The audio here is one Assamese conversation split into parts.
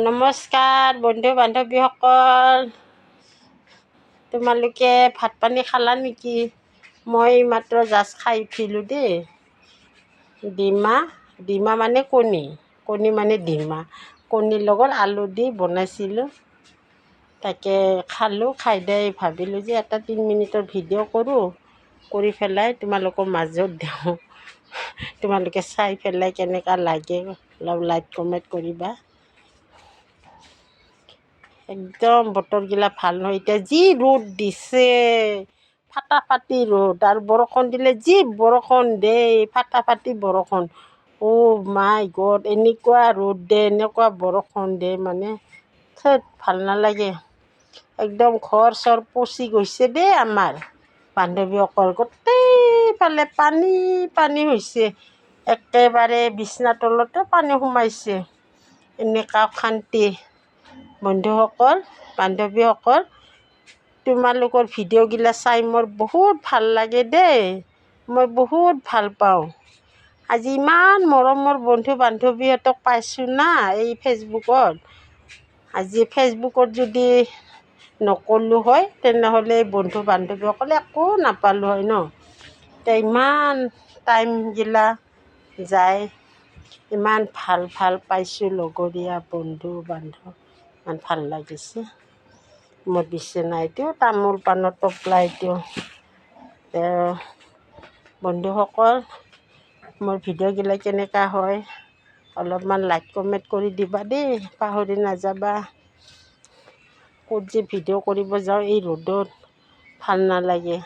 নমস্কাৰ বন্ধু বান্ধৱীসকল, তোমালোকে ভাত পানী খালা নেকি? মই মাত্ৰ জাষ্ট খাই উঠিলোঁ দেই। ডিমা মানে কণী মানে ডিমা, কণীৰ লগত আলু দি বনাইছিলোঁ। তাকে খালোঁ। খাই দাই ভাবিলোঁ যে এটা 3 মিনিটৰ ভিডিঅ' কৰোঁ, কৰি পেলাই তোমালোকৰ মাজত দিওঁ। তোমালোকে চাই পেলাই কেনেকুৱা লাগে অলপ লাইক কমেণ্ট কৰিবা। একদম বতৰগিলা ভাল নহয়। এতিয়া যি ৰ'দ দিছে, ফাটাফাটি ৰ'দ, আৰু বৰষুণ দিলে যি বৰষুণ দেই, ফাটাফাটি বৰষুণ। মাই গড, এনেকুৱা ৰ'দ দে, এনেকুৱা বৰষুণ দে, মানে ভাল নালাগে। একদম ঘৰ চৰ পচি গৈছে দেই। আমাৰ বান্ধৱীসকল গোটেইফালে পানী হৈছে। একেবাৰে বিচনা তলতে পানী সোমাইছে। এনেকুৱা অশান্তি। বন্ধুসকল, বান্ধৱীসকল, তোমালোকৰ ভিডিঅ'গিলা চাই মোৰ বহুত ভাল লাগে দেই। মই বহুত ভাল পাওঁ। আজি ইমান মৰমৰ বন্ধু বান্ধৱীহঁতক পাইছোঁ না এই ফেচবুকত। আজি ফেচবুকত যদি নকৰিলোঁ হয়, তেনেহ'লে বন্ধু বান্ধৱীসকলে একো নাপালোঁ হয় ন। এতিয়া ইমান টাইমগিলা যায়, ইমান ভাল পাইছোঁ লগৰীয়া বন্ধু বান্ধৱ, ইমান ভাল লাগিছে। মোৰ বিচনাইটো তামোল পাণৰ টোপলাইটো। বন্ধুসকল, মোৰ ভিডিঅ'গিলা কেনেকুৱা হয় অলপমান লাইক কমেণ্ট কৰি দিবা দেই, পাহৰি নাযাবা। ক'ত যে ভিডিঅ' কৰিব যাওঁ এই ৰ'দত, ভাল নালাগে।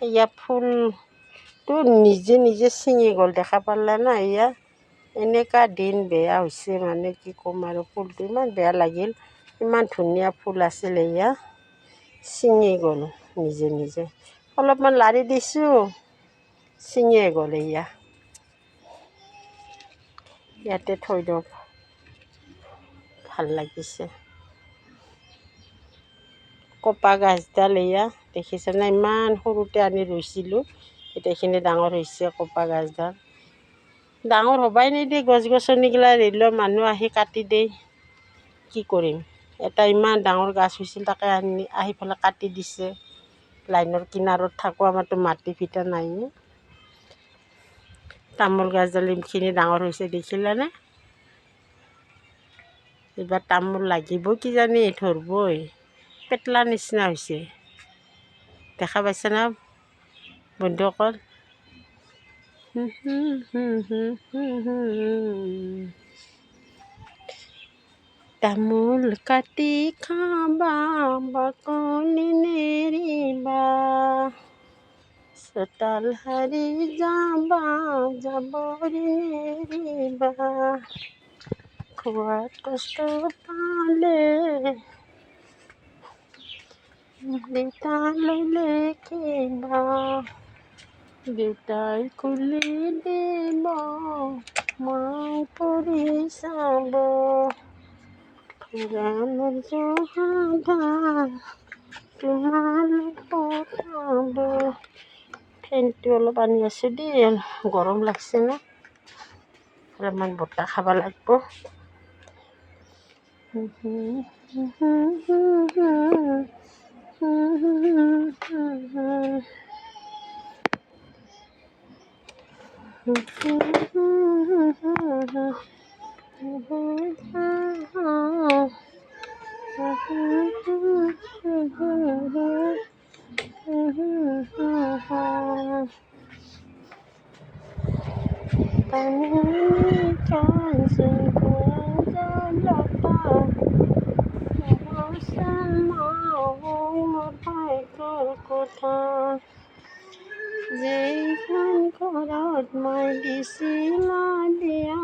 এয়া ফুলটো নিজে ছিঙি গ'ল, দেখা পালা না। এয়া এনেকুৱা দিন বেয়া হৈছে, মানে কি ক'ম আৰু। ফুলটো ইমান বেয়া লাগিল, ইমান ধুনীয়া ফুল আছিল, এয়া ছিঙি গ'ল নিজে। অলপমান লাৰি দিছোঁ, ছিঙিয়ে গ'ল। ইয়াতে থৈ দিওঁ, ভাল লাগিছে। কপা গাছডাল এয়া দেখিছেনে, ইমান সৰুতে আনি ৰুইছিলোঁ, এতিয়া এইখিনি ডাঙৰ হৈছে। কপা গাছডাল ডাঙৰ হ'বাই নিদিয়ে। গছ গছনিগিলা ৰেলৰ মানুহ আহি কাটি দেই, কি কৰিম। এটা ইমান ডাঙৰ গাছ হৈছিল, তাকে আহি পেলাই কাটি দিছে। লাইনৰ কিনাৰত থাকোঁ, আমাৰতো মাটি ভিটা নাই। তামোল গাছডাল এইখিনি ডাঙৰ হৈছে, দেখিলানে? এইবাৰ তামোল লাগিব কিজানি, ধৰিবই। পেটলা নিচিনা হৈছে, দেখা পাইছে না বন্ধুসকল? তামোল কাটি খাবা, বাকলি নেৰিবা, চোতাল সাৰি যাবা, জাবৰি নেৰিবা, খোৱাত কষ্ট পালে দেউতালৈ লিখিবা, দেউতাই খুলি দিব, মাই পঢ়ি চাব, পুৰাণৰ জহাধাৰ তোমালৈ পঠাব। ফেনটো অলপ আনি আছোঁ দেই, গৰম লাগছে না, অলপমান বতাহ খাব লাগিব। যেইখন ঘৰত মই দিছিলা বিয়া,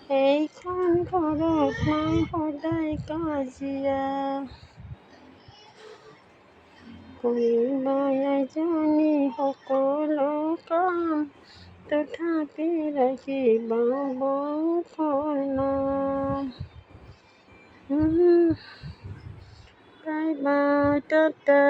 সেইখন ঘৰত মই সদায় কাজিয়া। কৰিবাই এজনী সকলো কাম, তথাপি ৰাখিবা বৌকৰ নাম। Bye bye, Tata.